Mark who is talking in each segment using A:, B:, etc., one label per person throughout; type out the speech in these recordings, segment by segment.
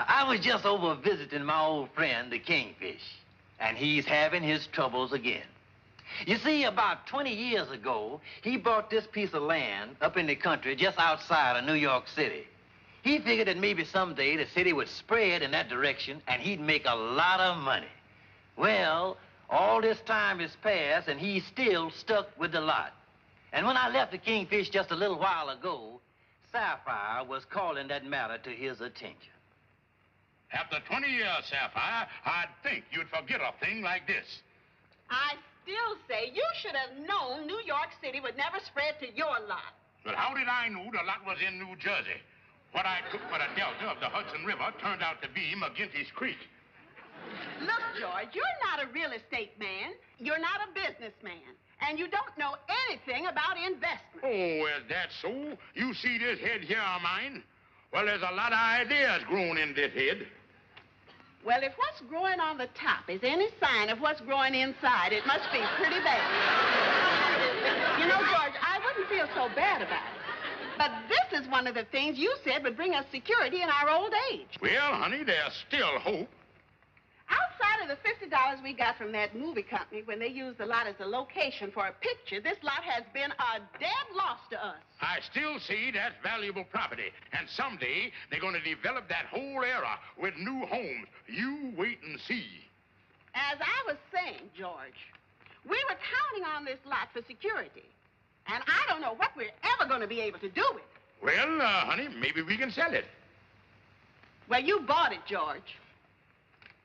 A: I was just over visiting my old friend, the Kingfish, and he's having his troubles again. You see, about 20 years ago, he bought this piece of land up in the country just outside of New York City. He figured that maybe someday the city would spread in that direction and he'd make a lot of money. Well, all this time has passed and he's still stuck with the lot. And when I left the Kingfish just a little while ago, Sapphire was calling that matter to his attention.
B: After 20 years, Sapphire, I'd think you'd forget a thing like this.
C: I still say you should have known New York City would never spread to your lot.
B: But how did I know the lot was in New Jersey? What I took for the delta of the Hudson River turned out to be McGinty's Creek.
C: Look, George, you're not a real estate man. You're not a businessman. And you don't know anything about investment.
B: Oh, is that so? You see this head here of mine? Well, there's a lot of ideas growing in this head.
C: Well, if what's growing on the top is any sign of what's growing inside, it must be pretty bad. You know, George, I wouldn't feel so bad about it. But this is one of the things you said would bring us security in our old age.
B: Well, honey, there's still hope.
C: Outside of the $50 we got from that movie company when they used the lot as a location for a picture, this lot has been a dead loss to us.
B: I still see that's valuable property. And someday they're going to develop that whole area with new homes. You wait and see.
C: As I was saying, George, we were counting on this lot for security. And I don't know what we're ever going to be able to do with it.
B: Well, honey, maybe we can sell it.
C: Well, you bought it, George.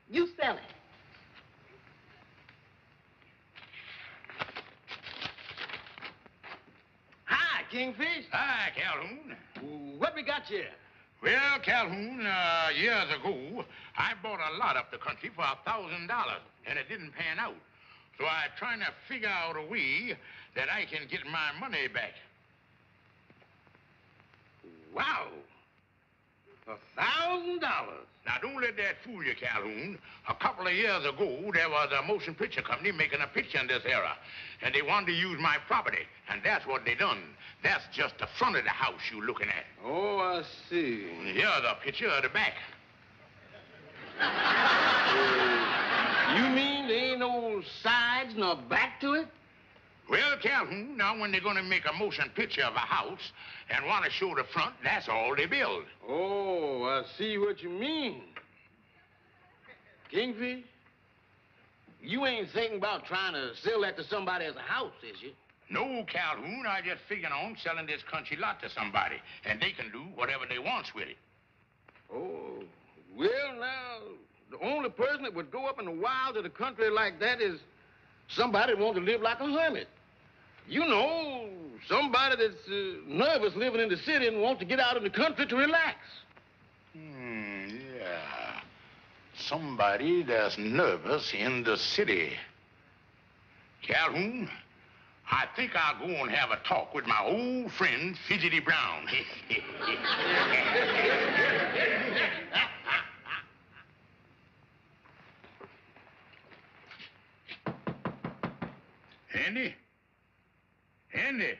C: You sell it.
A: Hi, Kingfish.
B: Hi, Calhoun.
A: What we got here?
B: Well, Calhoun, years ago, I bought a lot up the country for $1,000, and it didn't pan out. So I'm trying to figure out a way that I can get my money back.
A: Wow. $1,000.
B: Now, don't let that fool you, Calhoun. A couple of years ago, there was a motion picture company making a picture in this era, and they wanted to use my property, and that's what they done. That's just the front of the house you're looking at.
A: Oh, I see.
B: Here's a picture of the back.
A: You mean there ain't no sides nor back to it?
B: Well, Calhoun, now when they're going to make a motion picture of a house and want to show the front, that's all they build.
A: Oh, I see what you mean. Kingfish, you ain't thinking about trying to sell that to somebody as a house, is you?
B: No, Calhoun, I just figuring on selling this country lot to somebody, and they can do whatever they want with it.
A: Oh, well, now, the only person that would go up in the wilds of the country like that is somebody who wants to live like a hermit. You know, somebody that's nervous living in the city and wants to get out in the country to relax.
B: Yeah. Somebody that's nervous in the city. Calhoun, I think I'll go and have a talk with my old friend, Fidgety Brown. Andy? Andy?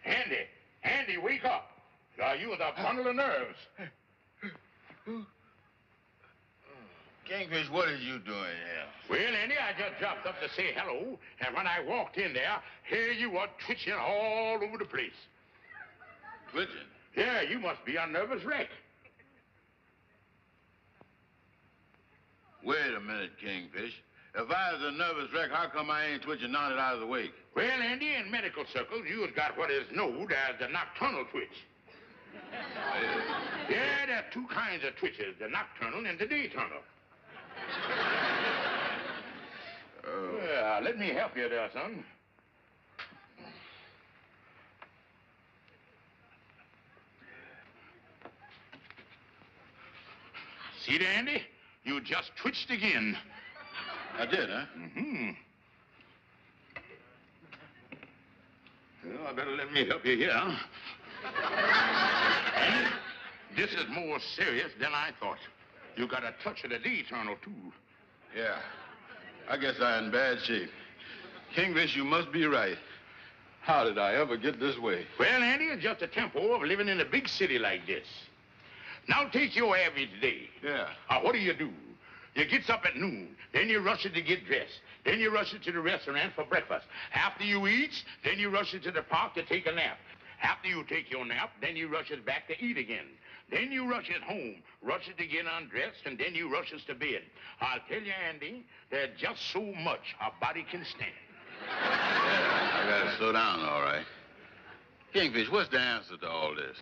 B: Andy! Andy, wake up! You with a bundle of nerves.
D: Kingfish, what are you doing here?
B: Well, Andy, I just dropped up to say hello, and when I walked in there, here you were twitching all over the place.
D: Twitching?
B: Yeah, you must be a nervous wreck.
D: Wait a minute, Kingfish. If I was a nervous wreck, how come I ain't twitching now that I was awake?
B: Well, Andy, in medical circles, you've got what is known as the nocturnal twitch. Yeah, there are two kinds of twitches, the nocturnal and the dayturnal. Let me help you there, son. See there, Andy? You just twitched again.
D: I did, huh?
B: Mm-hmm. Well, I better let me help you here. Andy, this is more serious than I thought. You got a touch of the dayturnal, too.
D: Yeah. I guess I'm in bad shape. Kingfish, you must be right. How did I ever get this way?
B: Well, Andy, it's just the tempo of living in a big city like this. Now take your average day.
D: Yeah.
B: What do? You gets up at noon, then you rush it to get dressed. Then you rush it to the restaurant for breakfast. After you eat, then you rush it to the park to take a nap. After you take your nap, then you rush it back to eat again. Then you rush it home, rush it to get undressed, and then you rush it to bed. I'll tell you, Andy, there's just so much a body can stand.
D: I gotta slow down, all right. Kingfish, what's the answer to all this?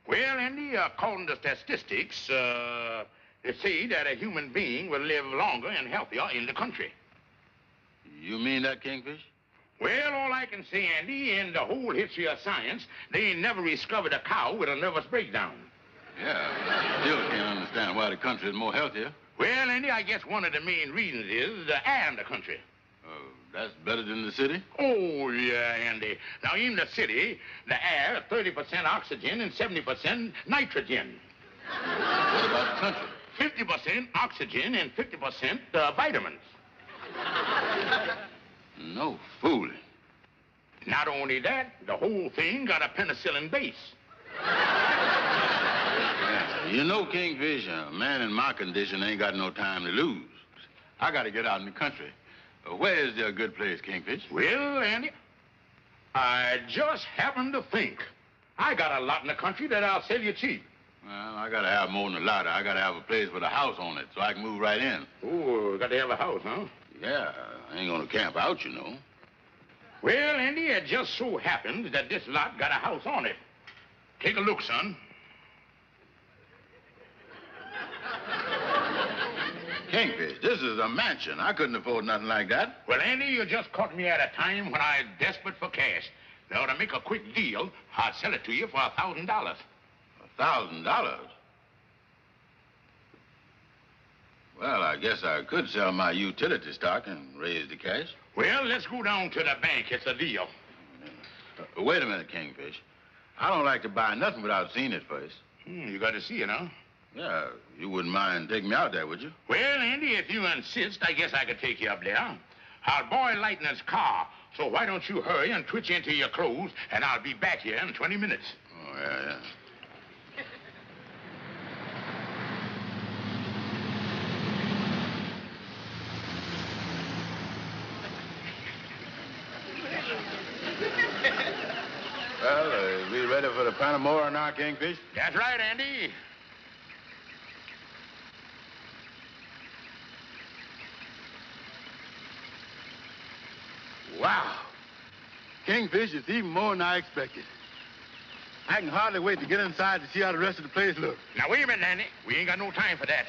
B: Well, Andy, according to statistics, they say that a human being will live longer and healthier in the country.
D: You mean that, Kingfish?
B: Well, all I can say, Andy, in the whole history of science, they ain't never discovered a cow with a nervous breakdown.
D: Yeah, but I still can't understand why the country is more healthier.
B: Well, Andy, I guess one of the main reasons is the air in the country.
D: That's better than the city?
B: Oh, yeah, Andy. Now, in the city, the air, 30% oxygen and 70% nitrogen.
D: What about the country?
B: 50% oxygen and 50% vitamins.
D: No fooling.
B: Not only that, the whole thing got a penicillin base.
D: Yeah. You know, Kingfish, a man in my condition ain't got no time to lose. I gotta get out in the country. Where is there a good place, Kingfish?
B: Well, Andy, I just happened to think. I got a lot in the country that I'll sell you cheap.
D: Well, I gotta have more than a lot. I gotta have a place with a house on it so I can move right in.
B: Oh, got to have a house, huh?
D: Yeah, I ain't gonna camp out, you know.
B: Well, Andy, it just so happens that this lot got a house on it. Take a look, son.
D: Kingfish, this is a mansion. I couldn't afford nothing like that.
B: Well, Andy, you just caught me at a time when I'm desperate for cash. Now, to make a quick deal, I'll sell it to you for $1,000.
D: $1,000? Well, I guess I could sell my utility stock and raise the cash.
B: Well, let's go down to the bank. It's a deal.
D: Wait a minute, Kingfish. I don't like to buy nothing without seeing it first.
B: You got to see it, huh?
D: Yeah, you wouldn't mind taking me out there, would you?
B: Well, Andy, if you insist, I guess I could take you up there. I'll boil Lightner's car, so why don't you hurry and twitch into your clothes, and I'll be back here in 20 minutes.
D: Oh, yeah. Well, we ready for the Panamora now, Kingfish?
B: That's right, Andy.
D: Wow. Kingfish is even more than I expected. I can hardly wait to get inside to see how the rest of the place looks.
B: Now, wait a minute, Andy. We ain't got no time for that.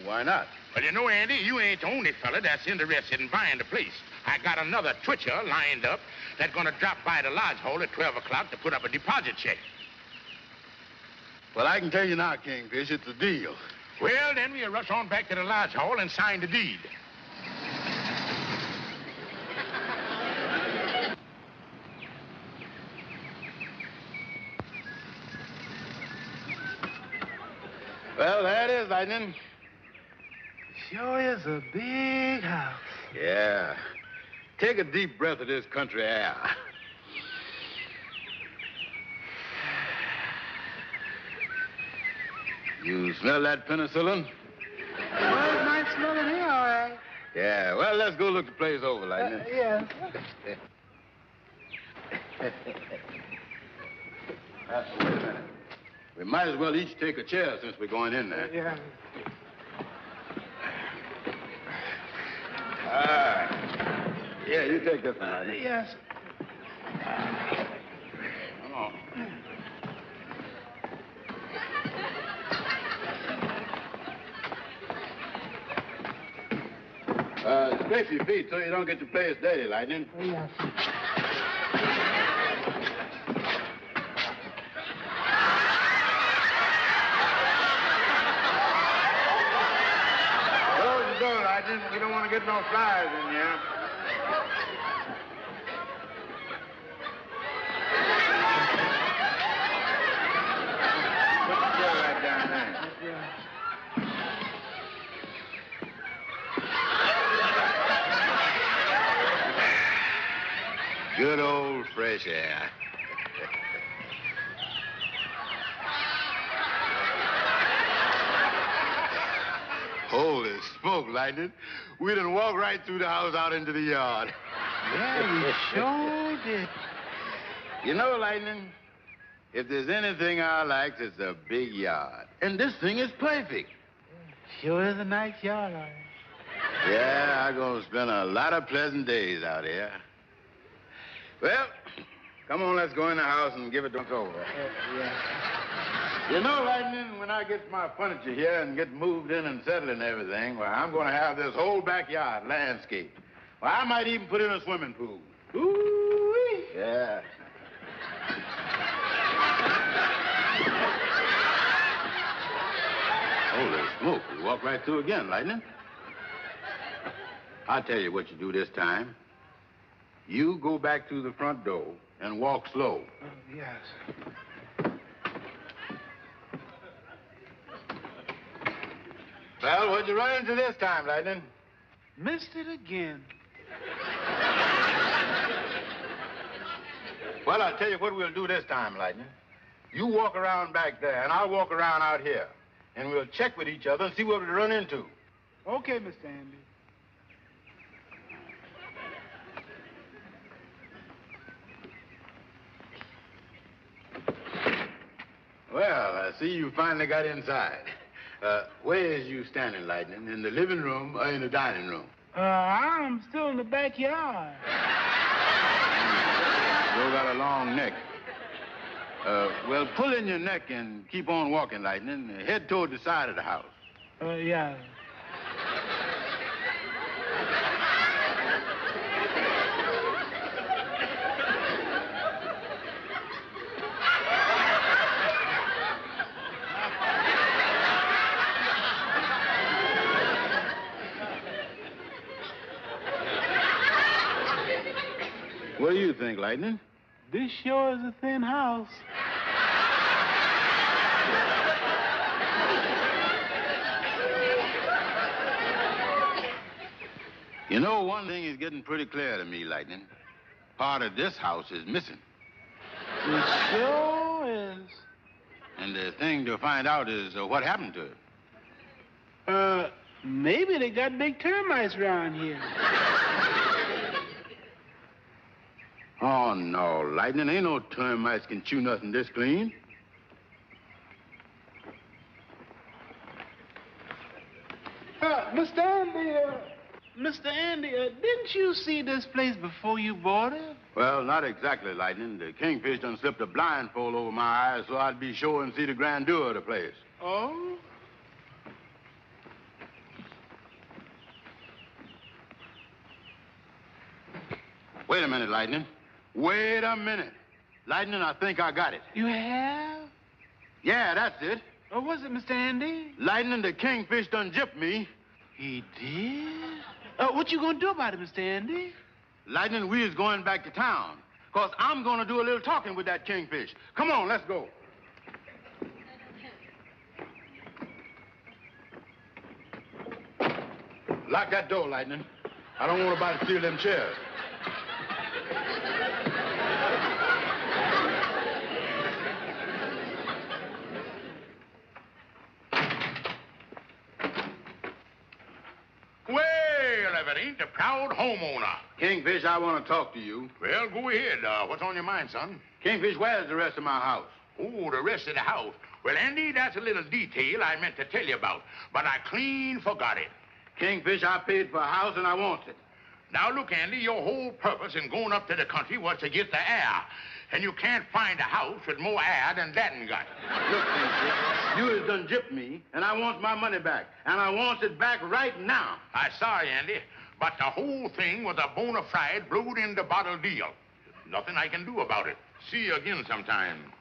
D: Why not?
B: Well, you know, Andy, you ain't the only fella that's interested in buying the place. I got another twitcher lined up that's gonna drop by the lodge hall at 12 o'clock to put up a deposit check.
D: Well, I can tell you now, Kingfish, it's a deal.
B: Well, then we'll rush on back to the lodge hall and sign the deed.
D: Well, there it is, Lightning.
E: Sure is a big house.
D: Yeah. Take a deep breath of this country air. You smell that penicillin?
E: Well, it might smell in here, all right.
D: Yeah, well, let's go look the place over, Lightning.
E: Yes.
D: Wait a minute. We might as well each take a chair since we're going in there.
E: Yeah.
D: Yeah, you take this one, Lightning.
E: Yes.
D: Come on. Scrape your feet so you don't get your place dirty, Lightning.
E: Yes.
D: Close the door, Lightning. We don't want to get no flies in here. Put the chair right down there.
E: Yeah.
D: Good old fresh air. Holy smoke, Lightning. We done walked right through the house out into the yard.
E: Yeah, we sure did.
D: You know, Lightning, if there's anything I like, it's a big yard. And this thing is perfect.
E: Sure is a nice yard, all right.
D: Yeah, I'm going to spend a lot of pleasant days out here. Well, come on, let's go in the house and give it once over.
E: Yeah.
D: You know, Lightning, when I get my furniture here and get moved in and settled and everything, well, I'm going to have this whole backyard landscaped. Well, I might even put in a swimming pool.
E: Ooh-wee.
D: Yeah. Holy smoke, we walk right through again, Lightning. I'll tell you what you do this time. You go back through the front door and walk slow.
E: Oh, yes.
D: Well, what'd you run into this time, Lightning?
E: Missed it again.
D: Well, I'll tell you what we'll do this time, Lightning. You walk around back there, and I'll walk around out here. And we'll check with each other and see what we run into.
E: Okay, Mr. Andy.
D: Well, I see you finally got inside. Where is you standing, Lightning? In the living room or in the dining room?
E: I'm still in the backyard.
D: You got a long neck. Well, pull in your neck and keep on walking, Lightning. Head toward the side of the house.
E: Yeah.
D: What do you think, Lightning?
E: This sure is a thin house.
D: You know, one thing is getting pretty clear to me, Lightning. Part of this house is missing.
E: It sure is.
D: And the thing to find out is what happened to it.
E: Maybe they got big termites around here.
D: Oh, no, Lightning. Ain't no termites can chew nothing this clean.
E: Mr. Andy, didn't you see this place before you bought it?
D: Well, not exactly, Lightning. The Kingfish done slipped a blindfold over my eyes so I'd be sure and see the grandeur of the place.
E: Oh?
D: Wait a minute, Lightning. Wait a minute. Lightning, I think I got it.
E: You have?
D: Yeah, that's it.
E: Or was it, Mr. Andy?
D: Lightning, the Kingfish done gypped me.
E: He did? What you gonna do about it, Mr. Andy?
D: Lightning, we is going back to town. Because I'm going to do a little talking with that Kingfish. Come on, let's go. Lock that door, Lightning. I don't want nobody to steal them chairs.
B: Well, if it ain't the proud homeowner.
D: Kingfish, I want to talk to you.
B: Well, go ahead. What's on your mind, son?
D: Kingfish, where's the rest of my house?
B: Oh, the rest of the house. Well, Andy, that's a little detail I meant to tell you about, but I clean forgot it.
D: Kingfish, I paid for a house and I want it.
B: Now, look, Andy, your whole purpose in going up to the country was to get the air. And you can't find a house with more air than that got.
D: Look, Kingfish, you has done gypped me, and I want my money back. And I want it back right now.
B: I'm sorry, Andy, but the whole thing was a bona fide, blowed-in-the-bottle deal. Nothing I can do about it. See you again sometime.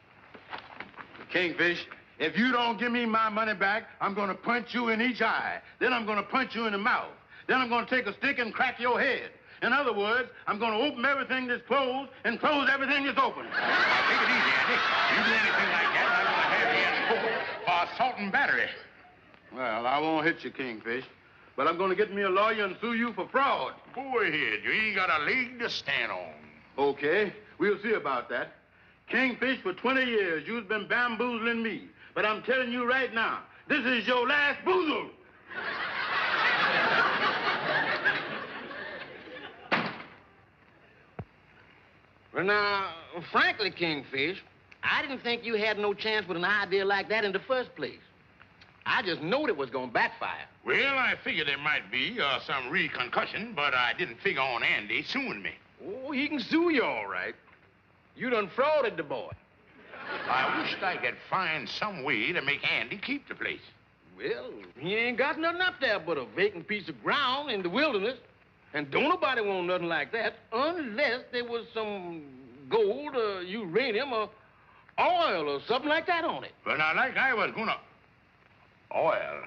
D: Kingfish, if you don't give me my money back, I'm going to punch you in each eye. Then I'm going to punch you in the mouth. Then I'm going to take a stick and crack your head. In other words, I'm going to open everything that's closed and close everything that's open.
B: Now, take it easy, Andy. You do anything like that, I'm going to have you in court for assault and battery.
D: Well, I won't hit you, Kingfish, but I'm going to get me a lawyer and sue you for fraud.
B: Go ahead. You ain't got a leg to stand on.
D: Okay, we'll see about that. Kingfish, for 20 years, you've been bamboozling me. But I'm telling you right now, this is your last boozle.
A: Well, now, frankly, Kingfish, I didn't think you had no chance with an idea like that in the first place. I just knowed it was going to backfire.
B: Well, I figured there might be some reconcusion, but I didn't figure on Andy suing me.
A: Oh, he can sue you all right. You done frauded the boy.
B: I wished I could find some way to make Andy keep the place.
A: Well, he ain't got nothing up there but a vacant piece of ground in the wilderness. And don't nobody want nothing like that unless there was some gold or uranium or oil or something like that on it.
B: But now, like I was gonna... Oil.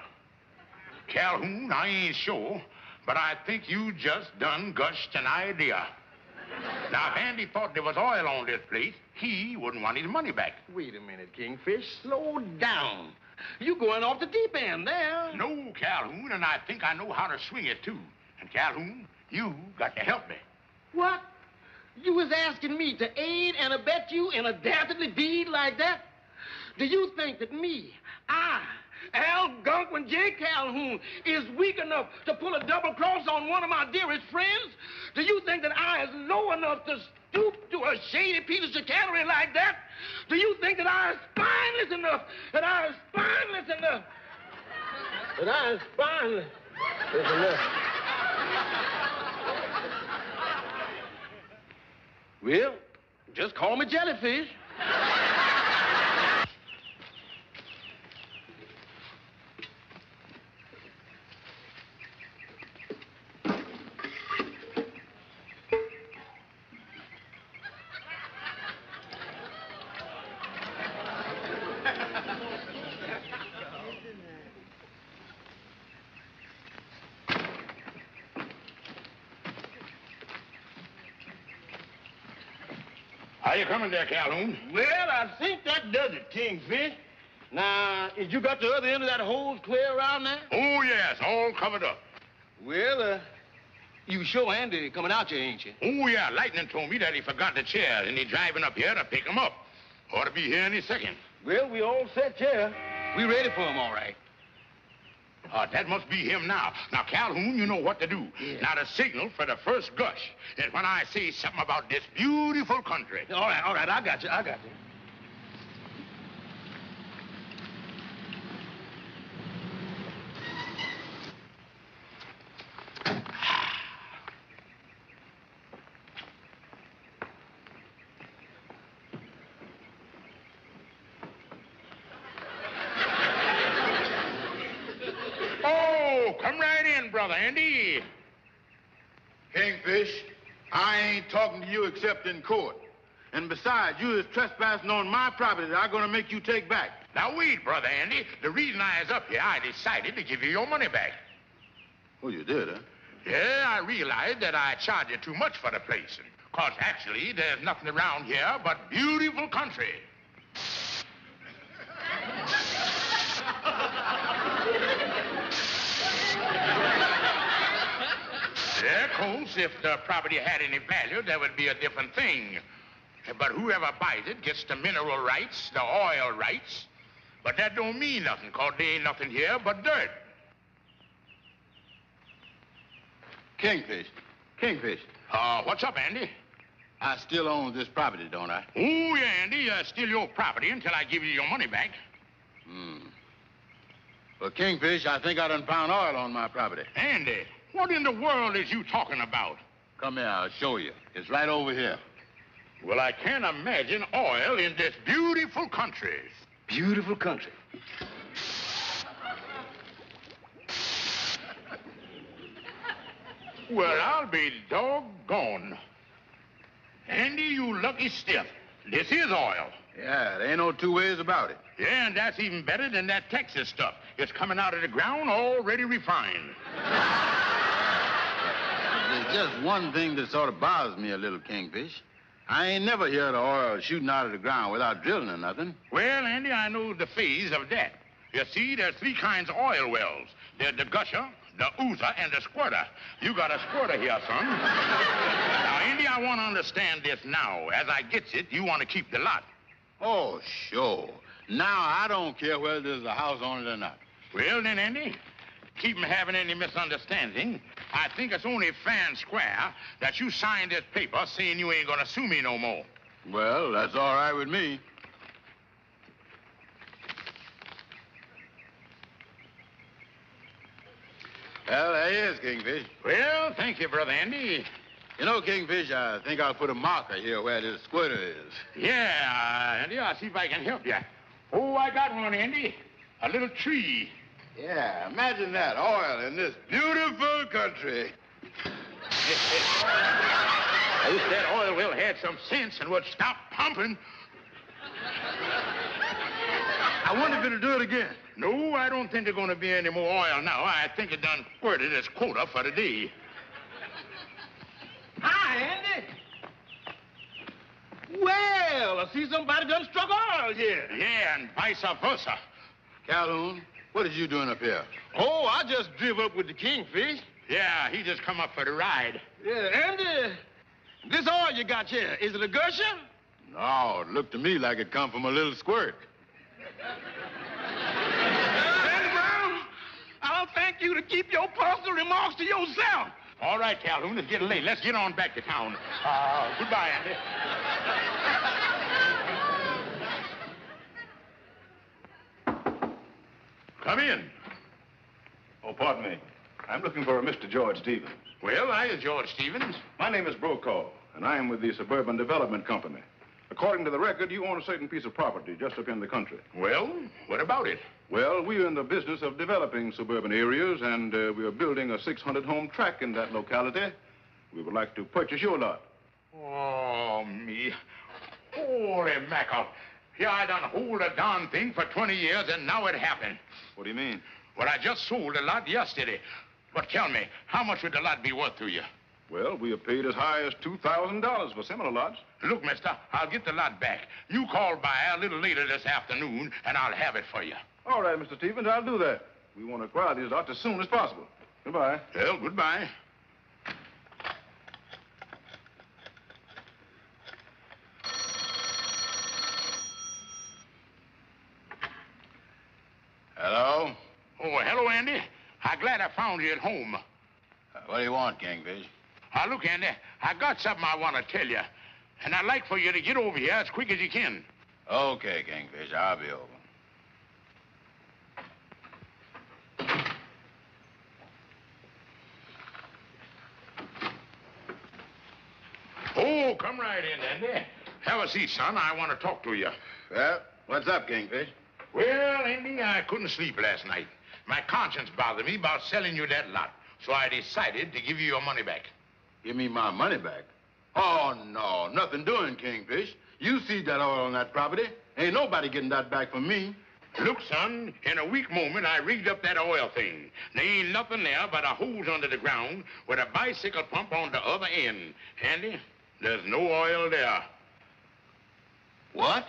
B: Calhoun, I ain't sure, but I think you just done gushed an idea. Now, if Andy thought there was oil on this place, he wouldn't want his money back.
A: Wait a minute, Kingfish. Slow down. You going off the deep end there.
B: No, Calhoun, and I think I know how to swing it, too. And, Calhoun, you got to help me.
A: What? You was asking me to aid and abet you in a dastardly deed like that? Do you think that me, Al Gunkwin J. Calhoun, is weak enough to pull a double cross on one of my dearest friends? Do you think that I is low enough to stoop to a shady piece of chicanery like that? Do you think that I is spineless enough? Well, just call me Jellyfish.
B: Are you coming there, Calhoun?
A: Well, I think that does it, Kingfish. Now, you got the other end of that hose clear around there?
B: Oh, yes, all covered up.
A: Well, you sure Andy coming out here, ain't you?
B: Oh, yeah, Lightning told me that he forgot the chairs, and he's driving up here to pick them up. Ought to be here any second.
A: Well, we all set here. We ready for him, all right.
B: That must be him now. Now, Calhoun, you know what to do.
A: Yeah.
B: Now, the signal for the first gush is when I say something about this beautiful country.
A: All right, I got you.
B: Oh, come right in, Brother Andy.
D: Kingfish, I ain't talking to you except in court. And besides, you is trespassing on my property that I'm going to make you take back.
B: Now, wait, Brother Andy. The reason I is up here, I decided to give you your money back.
D: Oh, you did, huh?
B: Yeah, I realized that I charged you too much for the place. Because actually, there's nothing around here but beautiful country. Yeah, of course, if the property had any value, that would be a different thing. But whoever buys it gets the mineral rights, the oil rights. But that don't mean nothing, because there ain't nothing here but dirt.
D: Kingfish.
B: What's up, Andy?
D: I still own this property, don't I?
B: Oh, yeah, Andy, it's still your property until I give you your money back.
D: Well, Kingfish, I think I done found oil on my property.
B: Andy, what in the world is you talking about?
D: Come here, I'll show you. It's right over here.
B: Well, I can't imagine oil in this beautiful country.
A: Beautiful country.
B: Well, I'll be doggone. Andy, you lucky stiff. This is oil.
D: Yeah, there ain't no two ways about it.
B: Yeah, and that's even better than that Texas stuff. It's coming out of the ground already refined.
D: There's just one thing that sort of bothers me a little, Kingfish. I ain't never heard of oil shooting out of the ground without drilling or nothing.
B: Well, Andy, I know the phase of that. You see, there's three kinds of oil wells. There's the gusher, the oozer, and the squirter. You got a squirter here, son. Now, Andy, I want to understand this now. As I gets it, you want to keep the lot.
D: Oh, sure. Now I don't care whether there's a house on it or not.
B: Well, then, Andy, keep from having any misunderstanding. I think it's only fair and square that you sign this paper saying you ain't gonna sue me no more.
D: Well, that's all right with me. Well, there he is, Kingfish.
B: Well, thank you, Brother Andy.
D: You know, Kingfish, I think I'll put a marker here where this squirter is.
B: Yeah, Andy, I'll see if I can help you. Oh, I got one, Andy. A little tree.
D: Yeah, imagine that, oil in this beautiful country.
B: I wish that oil well had some sense and would stop pumping.
D: I wonder if it'll do it again.
B: No, I don't think there's going to be any more oil now. I think it done squirted its quota for the day.
E: Hi, Andy. Well, I see somebody done struck oil here.
B: Yeah, and vice versa.
D: Calhoun, what is you doing up here?
E: Oh, I just drove up with the Kingfish.
B: Yeah, he just come up for the ride.
E: Yeah, Andy, this oil you got here, is it a Gershon?
D: No, it looked to me like it come from a little squirt.
E: Andy Brown, I'll thank you to keep your personal remarks to yourself.
B: All right, Calhoun, it's getting late. Let's get on back to town. Goodbye, Andy. Come in.
F: Oh, pardon me. I'm looking for a Mr. George Stevens.
B: Well, I is George Stevens.
F: My name is Brokaw, and I am with the Suburban Development Company. According to the record, you own a certain piece of property just up in the country.
B: Well, what about it?
F: Well, we are in the business of developing suburban areas, and we are building a 600-home tract in that locality. We would like to purchase your lot.
B: Oh, me. Holy mackerel. Here I done hold the darn thing for 20 years, and now it happened.
F: What do you mean?
B: Well, I just sold a lot yesterday. But tell me, how much would the lot be worth to you?
F: Well, we have paid as high as $2,000 for similar lots.
B: Look, mister, I'll get the lot back. You call by a little later this afternoon, and I'll have it for you.
F: All right, Mr. Stevens, I'll do that. We want to acquire these lots as soon as possible. Goodbye.
B: Well, goodbye.
D: Hello?
B: Oh, hello, Andy. I'm glad I found you at home.
D: What do you want, Kingfish?
B: Look, Andy, I got something I want to tell you. And I'd like for you to get over here as quick as you can.
D: Okay, Kingfish, I'll be over.
B: Oh, come right in, Andy. Have a seat, son. I want to talk to you.
D: Well, what's up, Kingfish?
B: Well, Andy, I couldn't sleep last night. My conscience bothered me about selling you that lot. So I decided to give you your money back.
D: Give me my money back? Oh, no, nothing doing, Kingfish. You see that oil on that property. Ain't nobody getting that back from me.
B: Look, son, in a weak moment, I rigged up that oil thing. There ain't nothing there but a hose under the ground with a bicycle pump on the other end. Andy, there's no oil there.
D: What?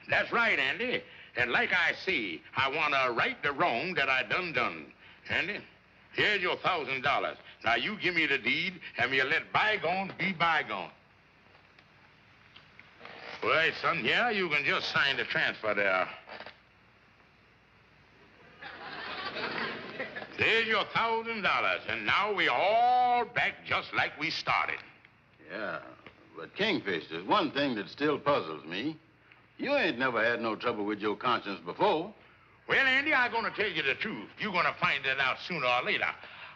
B: That's right, Andy. And like I say, I want to right the wrong that I done. Andy, here's your $1,000. Now, you give me the deed, and we'll let bygones be bygones. Well, son, yeah, you can just sign the transfer there. There's your $1,000, and now we're all back just like we started.
D: Yeah, but Kingfish, there's one thing that still puzzles me. You ain't never had no trouble with your conscience before.
B: Well, Andy, I'm going to tell you the truth. You're going to find it out sooner or later.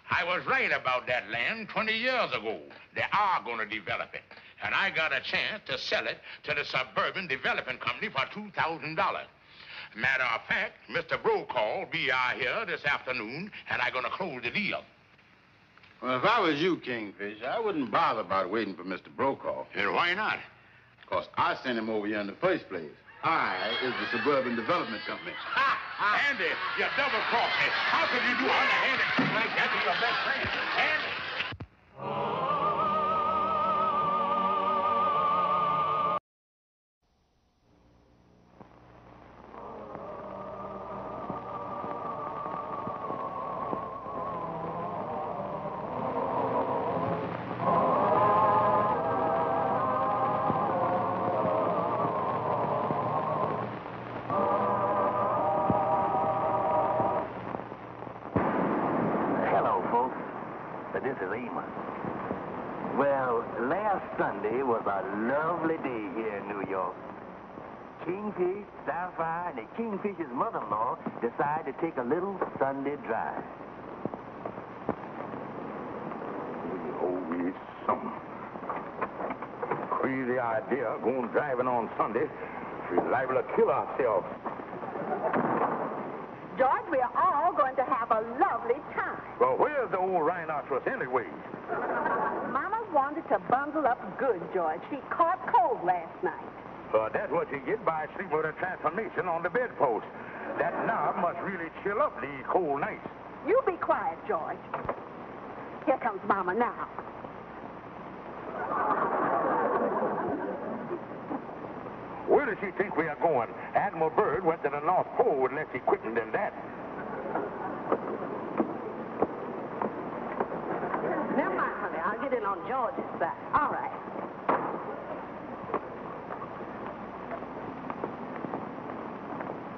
B: I was right about that land 20 years ago. They are going to develop it. And I got a chance to sell it to the Suburban Development Company for $2,000. Matter of fact, Mr. Brokaw will be out here this afternoon, and I'm going to close the deal.
D: Well, if I was you, Kingfish, I wouldn't bother about waiting for Mr. Brokaw.
B: And why not?
D: Because I sent him over here in the first place. I is the Suburban Development Company.
B: Andy, you double-crossed me. How could you do underhanded like that to your best friend? Andy!
A: Last Sunday was a lovely day here in New York. Kingfish, Sapphire, and the Kingfish's mother-in-law decided to take a little Sunday drive.
B: Oh, it's something. Crazy idea, going driving on Sunday. We're liable to kill ourselves.
C: George, we are all going to have a lovely time.
B: Well, where's the old rhinoceros anyway?
C: Mama wanted to bundle up good, George. She caught cold last night.
B: That's what you get by sleeping with a transformation on the bedpost. That knob must really chill up these cold nights.
C: You be quiet, George. Here comes Mama now.
B: Where does she think we are going? Admiral Byrd went to the North Pole with less equipment than that.
C: Never mind, honey. I'll get in on George's side. All right.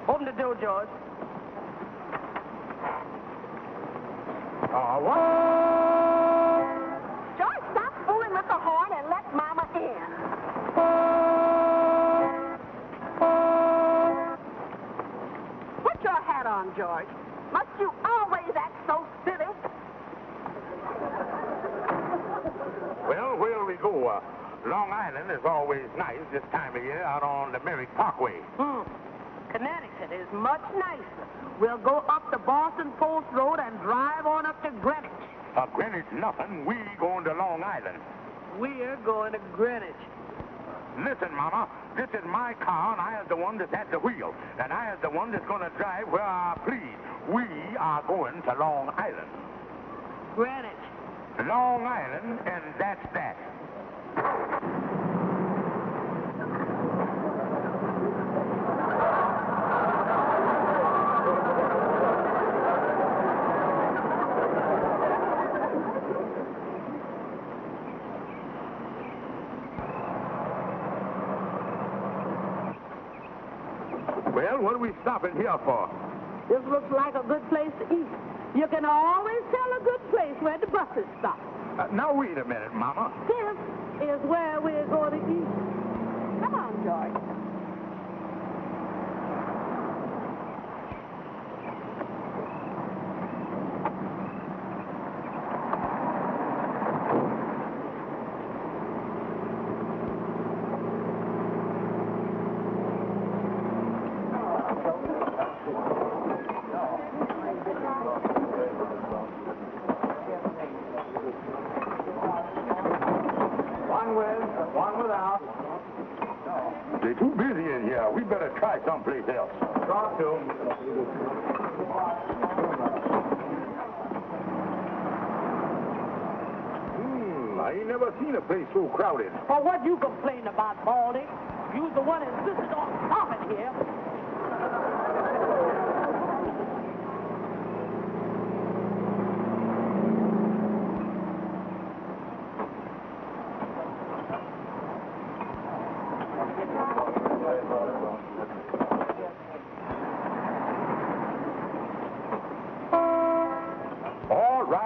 C: Open the door, George.
B: What?
C: George, stop fooling with the horn and let Mama in. Put your hat on, George. Must you always act so silly?
B: Well, where'll we go? Long Island is always nice this time of year out on the Merrick Parkway.
C: Connecticut is much nicer. We'll go up the Boston Post Road and drive on up to Greenwich.
B: Greenwich nothing. We going to Long Island.
C: We're going to Greenwich.
B: Listen, Mama, this is my car, and I is the one that's at the wheel. And I is the one that's going to drive where I please. We are going to Long Island.
C: Greenwich.
B: Long Island, and that's that. Well, what are we stopping here for?
C: This looks like a good place to eat. You can always tell a good place where the buses stop.
B: Now, wait a minute, Mama.
C: This is where we're going to eat. Come on, George.
B: They're too busy in here. We better try someplace else.
F: Talk to him.
B: I ain't never seen a place so crowded.
C: Well, what you complain about, Baldy? You're the one that insisted on stopping here.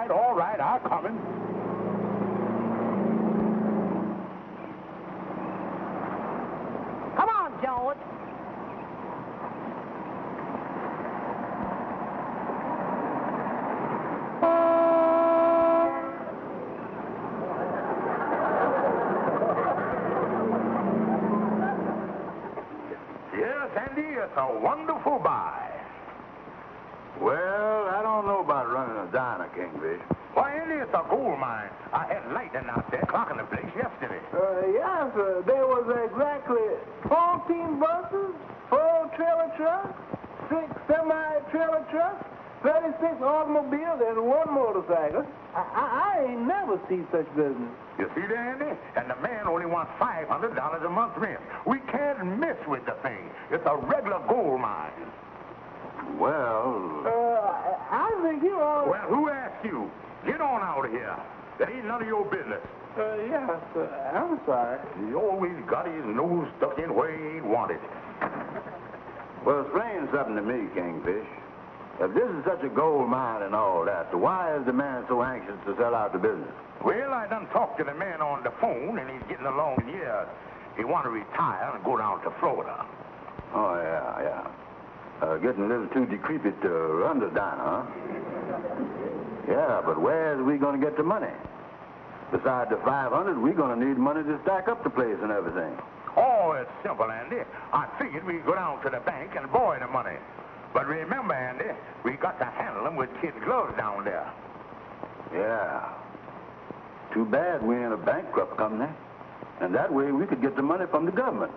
B: All right, I'm coming.
C: Come on, George.
B: Yes, Andy, it's a wonderful buy.
D: Well, I don't know about running a diner, Kingfish.
B: Why, Andy, it's a gold mine. I had lightning out there clocking the place yesterday.
E: Yes, sir. There was exactly 14 buses, 4 trailer trucks, 6 semi-trailer trucks, 36 automobiles, and 1 motorcycle. I ain't never seen such business.
B: You see that, Andy? And the man only wants $500 a month rent. We can't mess with the thing. It's a regular gold mine.
D: Well...
E: I think you ought...
B: Well, who asked you? Get on out of here. That ain't none of your business.
E: Yes, I'm sorry.
B: He always got his nose stuck in where he ain't wanted.
D: Well, explain something to me, Kingfish. If this is such a gold mine and all that, why is the man so anxious to sell out the business?
B: Well, I done talked to the man on the phone, and he's getting along in years. He want to retire and go down to Florida.
D: Oh, yeah. Getting a little too decrepit to run the diner, huh? Yeah, but where's we going to get the money? Besides the 500, we're going to need money to stack up the place and everything.
B: Oh, it's simple, Andy. I figured we'd go down to the bank and borrow the money. But remember, Andy, we got to handle them with kid gloves down there.
D: Yeah. Too bad we ain't a bankrupt company. And that way we could get the money from the government.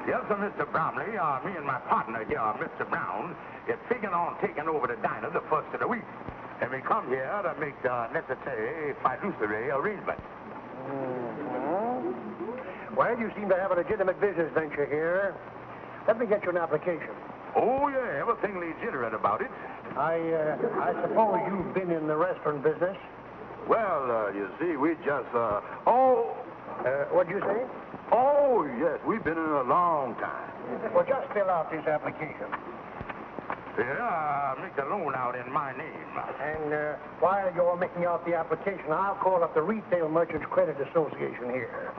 B: Yes, sir, Mr. Bromley. Me and my partner here, Mr. Brown, is figuring on taking over the diner the first of the week. And we come here to make the necessary fiduciary arrangements.
G: Well, you seem to have a legitimate business venture here. Let me get you an application.
B: Oh, yeah, everything legitimate about it.
G: I suppose you've been in the restaurant business.
D: Well, you see, we just,
G: What'd you say?
D: Oh, yes, we've been in a long time.
G: Well, just fill out this application.
B: Yeah, make the loan out in my name.
G: And while you're making out the application, I'll call up the Retail Merchants Credit Association here.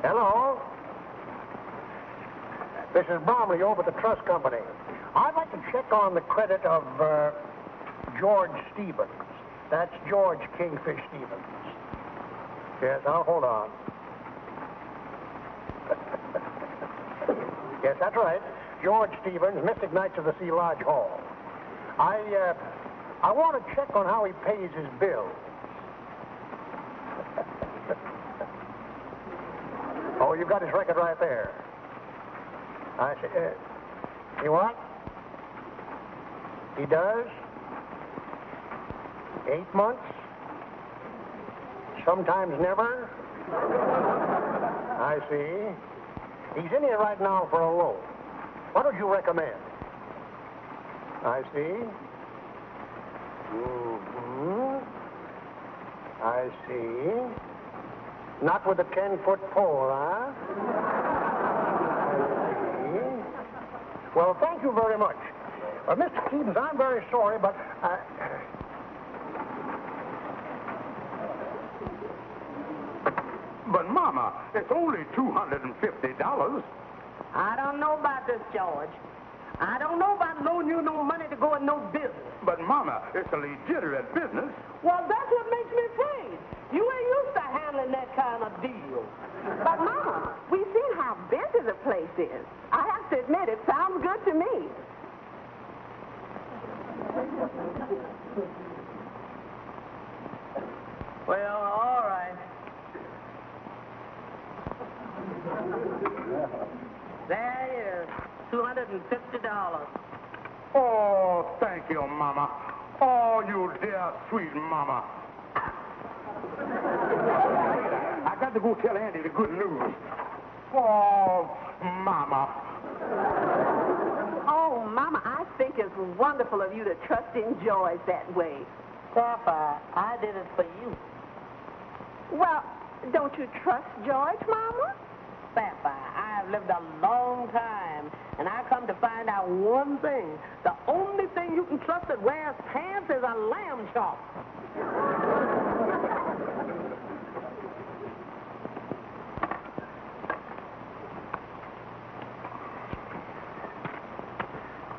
G: Hello? This is Bromley over at the Trust Company. I'd like to check on the credit of George Stevens. That's George Kingfish Stevens. Yes, I'll hold on. Yes, that's right. George Stevens, Mystic Knights of the Sea Lodge Hall. I want to check on how he pays his bills. Oh, you've got his record right there. I see. You what? He does? 8 months? Sometimes never? I see. He's in here right now for a loan. What would you recommend? I see. Mm-hmm. I see. Not with a 10-foot pole, huh? I see. Well, thank you very much. Mr. Stevens, I'm very sorry, but...
B: But, Mama, it's only $250.
C: I don't know about this, George. I don't know about loaning you no money to go in no business.
B: But, Mama, it's a legitimate business.
C: Well, that's what makes me afraid. You ain't used to handling that kind of deal. But, Mama, we've seen how busy the place is. I have to admit, it sounds good to me. Well, all right. There is $250.
B: Oh, thank you, Mama. Oh, you dear, sweet Mama. I got to go tell Andy the good news. Oh, Mama.
C: Oh, Mama, I think it's wonderful of you to trust in George that way. Sapphire, I did it for you. Well, don't you trust George, Mama? Sapphire, I've lived a long time, and I come to find out one thing. The only thing you can trust that wears pants is a lamb chop.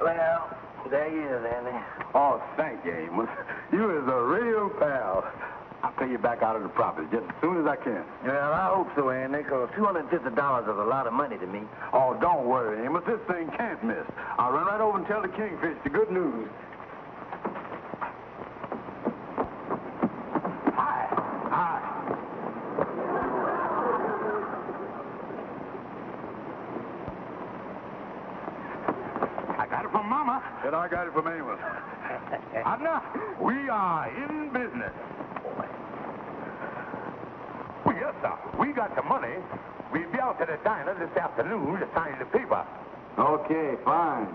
A: Well, there you is, Andy.
D: Oh, thank you, Amos. You is a real pal. I'll pay you back out of the property just as soon as I can.
A: Well, I hope so, Andy, because $250 is a lot of money to me.
D: Oh, don't worry, Amos. This thing can't miss. I'll run right over and tell the Kingfish the good news.
B: Hi. I got it from Mama.
D: And I got it from Amos.
B: Abner, we are in business. Well, yes, sir. We got the money. We'll be out to the diner this afternoon to sign the paper.
D: Okay, fine.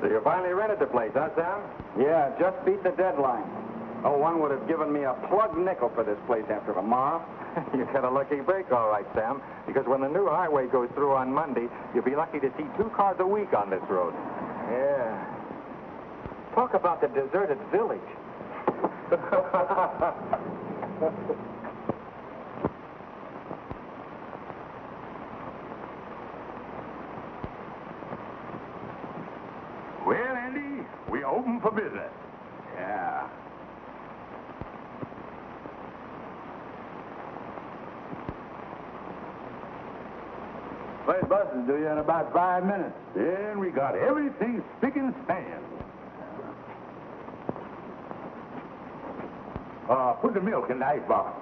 G: So you finally rented the place, huh, Sam?
H: Yeah, just beat the deadline. Oh, one would have given me a plug nickel for this place after tomorrow. You got a lucky break, all right, Sam, because when the new highway goes through on Monday, you'll be lucky to see 2 cars a week on this road. Yeah. Talk about the deserted village.
D: Well, Andy, we are open for business. Yeah. First bus will do you in about 5 minutes. Then we got everything spick and span. Put the milk in the ice box.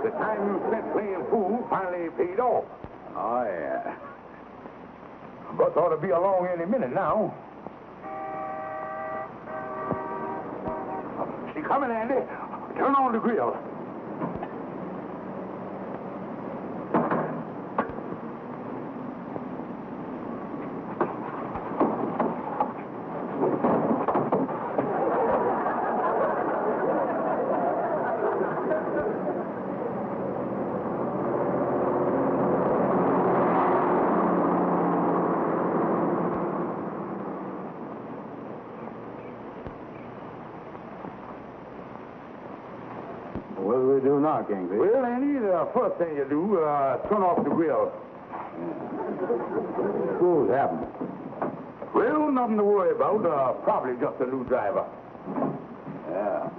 D: The time you spent playing fool finally paid off. Oh, yeah. Bus ought to be along any minute now. She coming, Andy. Turn on the grill. What do we do now, Kingfish? Well, Andy, the first thing you do, turn off the grill. What's happening? Well, nothing to worry about. Probably just a new driver. Yeah.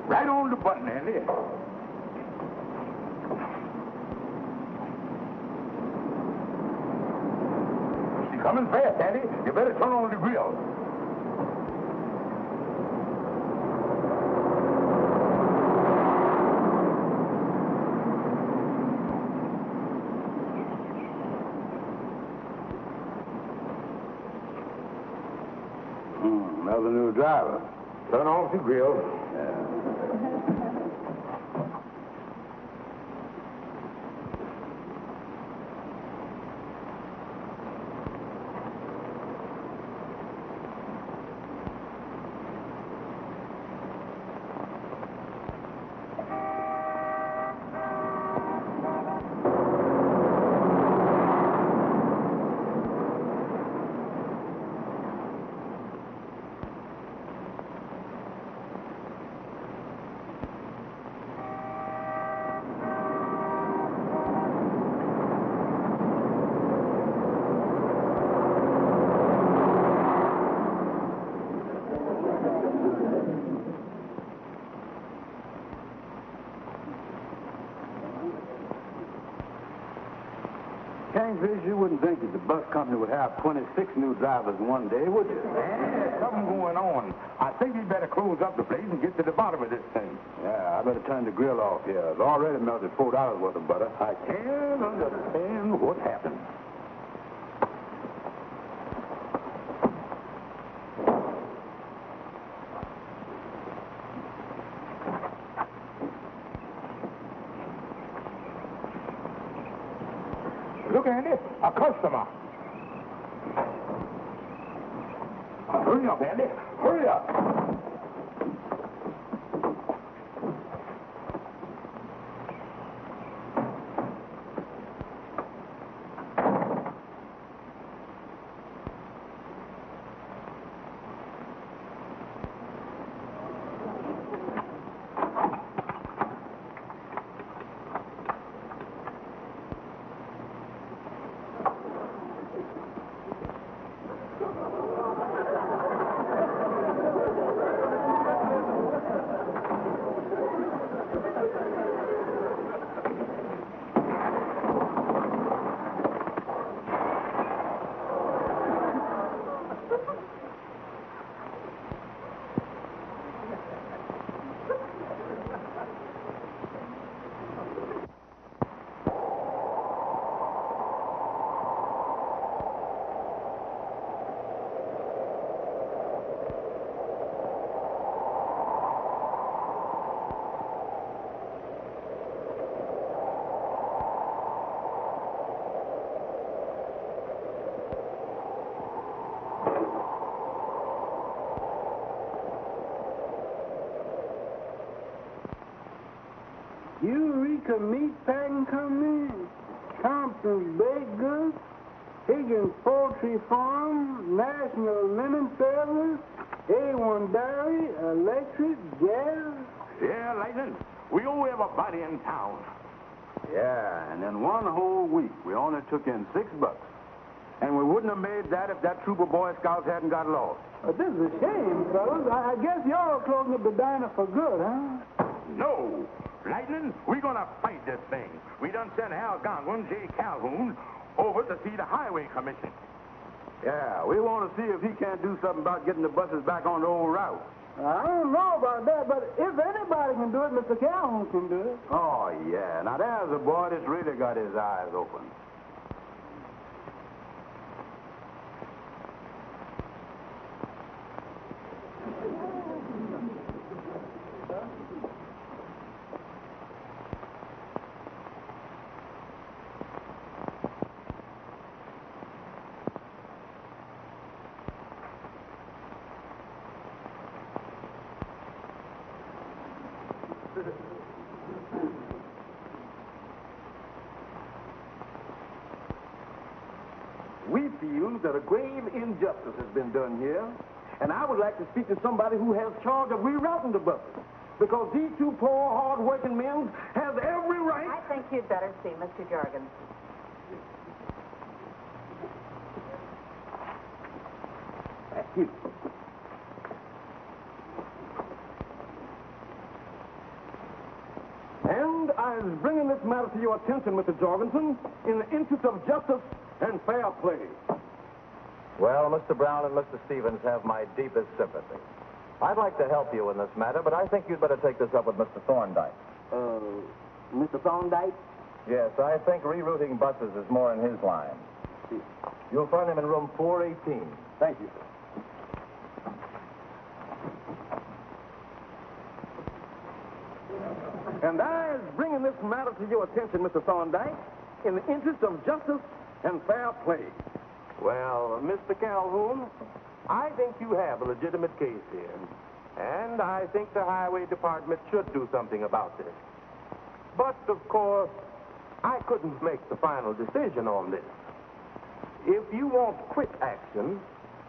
D: Right on the button, Andy. She's coming fast, Andy. You better turn on the grill. Another new driver. Turn off the grill. Kingfish, you wouldn't think that the bus company would have 26 new drivers in one day, would you?
I: There's something going on. I think you'd better close up the place and get to the bottom of this thing.
D: Yeah, I better turn the grill off here. It's already melted $4 worth of butter.
I: I can't understand what's happened. Look, Andy, a customer. Hurry up, Andy. Hurry up.
E: Eureka Meat Packing Company, Thompson's Baked Goods, Higgins Poultry Farm, National Linen Service, A1 Dairy, Electric, Gas.
I: Yeah, Lightning, we owe everybody in town.
D: Yeah, and in one whole week, we only took in $6. And we wouldn't have made that if that troop of Boy Scouts hadn't got lost.
E: This is a shame, fellas. I guess y'all closing up the diner for good, huh?
I: No. Lightning, we're gonna fight this thing. We done sent Al Godwin, J. Calhoun, over to see the Highway Commission.
D: Yeah, we want to see if he can't do something about getting the buses back on the old route.
E: I don't know about that, but if anybody can do it, Mr. Calhoun can do it.
D: Oh, yeah. Now, there's a boy that's really got his eyes open.
J: We feel that a grave injustice has been done here, and I would like to speak to somebody who has charge of rerouting the buses, because these two poor, hard-working men have every right...
K: I think you'd better see Mr. Jorgens.
J: Thank you. And I am bringing this matter to your attention, Mr. Jorgensen, in the interest of justice and fair play.
H: Well, Mr. Brown and Mr. Stevens have my deepest sympathy. I'd like to help you in this matter, but I think you'd better take this up with Mr. Thorndike.
J: Mr. Thorndike?
H: Yes, I think rerouting buses is more in his line. You'll find him in room 418.
J: Thank you, sir. And I is bringing this matter to your attention, Mr. Thorndike, in the interest of justice and fair play.
L: Well, Mr. Calhoun, I think you have a legitimate case here. And I think the Highway Department should do something about this. But, of course, I couldn't make the final decision on this. If you want quick action,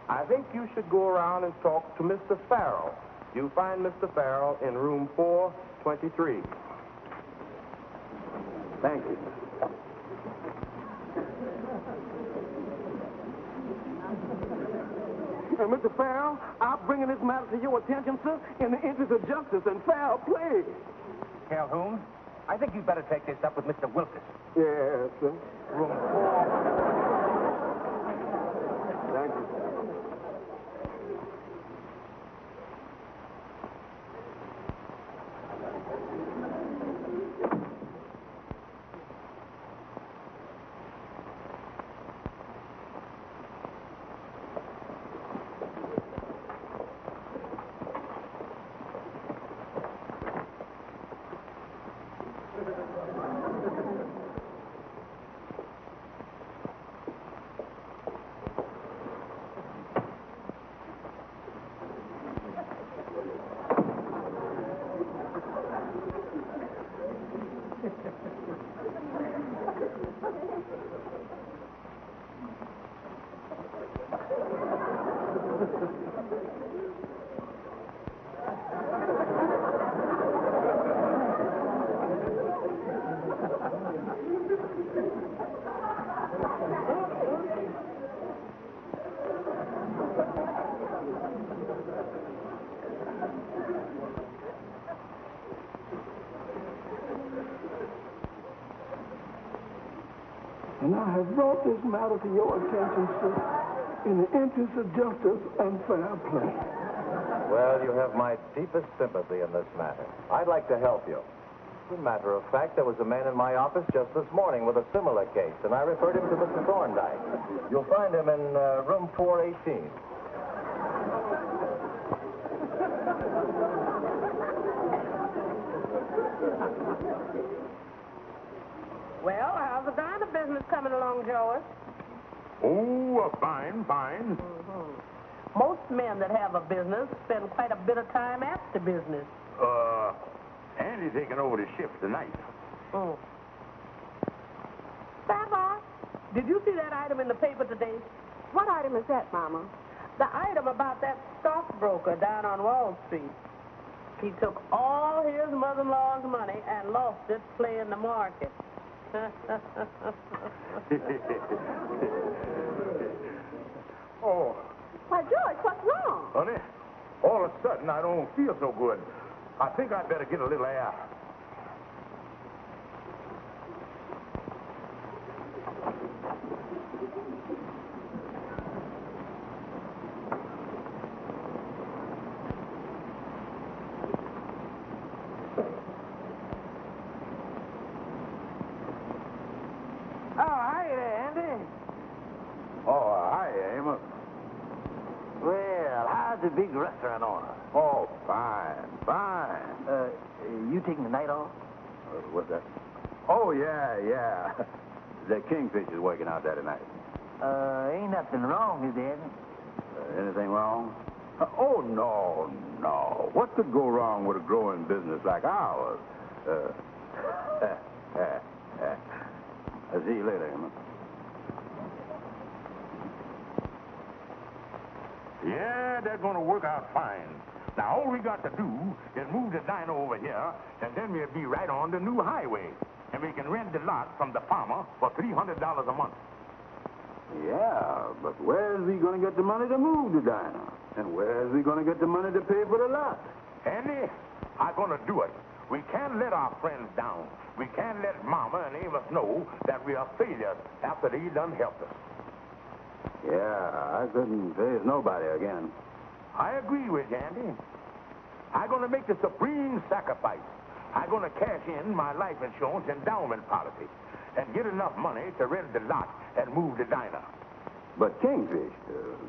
L: I think you should go around and talk to Mr. Farrell. You'll find Mr. Farrell in room 423.
J: Thank you. Mr. Farrell, I'm bringing this matter to your attention, sir, in the interest of justice and fair play.
M: Calhoun, I think you'd better take this up with Mr. Wilkes.
J: Yes, sir.
M: Room 4.
J: Thank you, sir. And I have brought this matter to your attention, sir, in the interest of justice and fair play.
H: Well, you have my deepest sympathy in this matter. I'd like to help you. As a matter of fact, there was a man in my office just this morning with a similar case, and I referred him to Mr. Thorndike. You'll find him in room 418.
K: Well, how's the diner business coming along, Joey?
I: Oh, fine.
K: Most men that have a business spend quite a bit of time at the business.
I: Andy's taking over the shift tonight.
K: Oh. Papa, did you see that item in the paper today?
C: What item is that, Mama?
K: The item about that stockbroker down on Wall Street. He took all his mother-in-law's money and lost it playing the market.
I: Oh.
C: Why, George, what's wrong?
I: Honey, all of a sudden I don't feel so good. I think I'd better get a little air. Amos.
M: Well, how's the big restaurant owner?
I: Oh, fine, fine.
M: You taking the night off?
I: What's that? Oh, yeah. The Kingfish is working out there tonight.
M: Ain't nothing wrong, is there?
I: Anything wrong? Oh, no. What could go wrong with a growing business like ours? I'll see you later, Amos. Yeah, they're going to work out fine. Now, all we got to do is move the diner over here, and then we'll be right on the new highway. And we can rent the lot from the farmer for $300 a month.
D: Yeah, but where's we going to get the money to move the diner? And where's we going to get the money to pay for the lot?
I: Andy, I'm going to do it. We can't let our friends down. We can't let Mama and Amos know that we are failures after they done helped us.
D: Yeah, I couldn't face nobody again.
I: I agree with you, Andy. I'm going to make the supreme sacrifice. I'm going to cash in my life insurance endowment policy and get enough money to rent the lot and move the diner.
D: But Kingfish,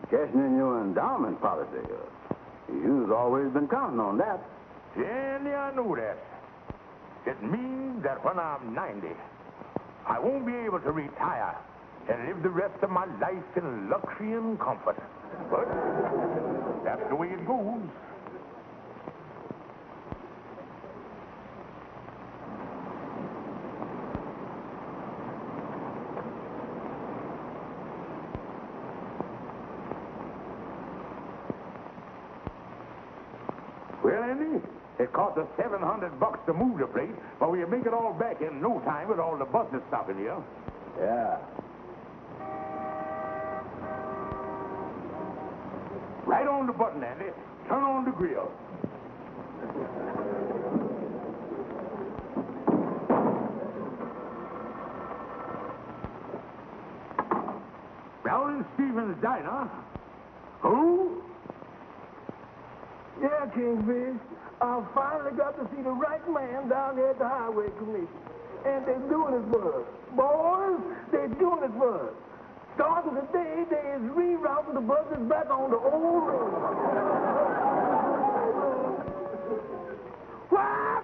D: cashing in your endowment policy, you've always been counting on that.
I: Yeah, Andy, I know that. It means that when I'm 90, I won't be able to retire and live the rest of my life in luxury and comfort. But that's the way it goes. Well, Andy, it cost us $700 to move the place, but we'll make it all back in no time with all the buses stopping here.
D: Yeah.
I: Right on the button, Andy. Turn on the grill. Brown and Stevens Diner. Who?
E: Yeah, Kingfish. I finally got to see the right man down there at the Highway Commission. And they're doing it for us. Boys, they're doing it for us. Starting today, they is rerouting the buses back on the old road. What?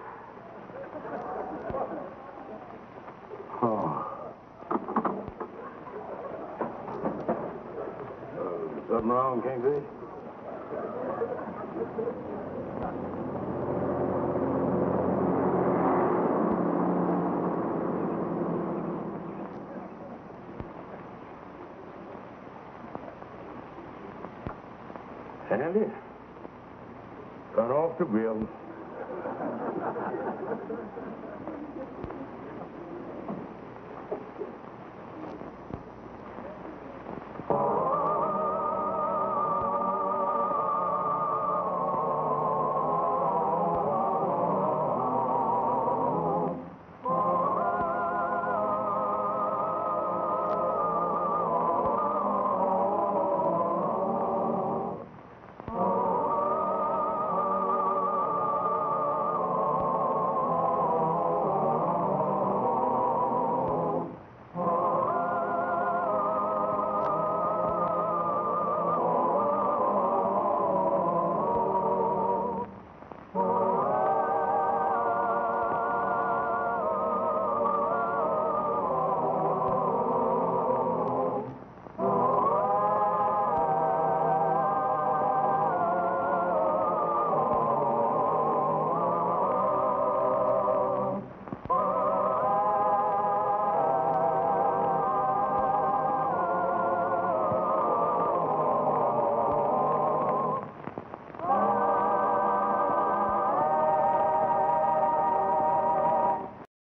D: Something wrong, Kingfish?
I: Andy, turn off the grill.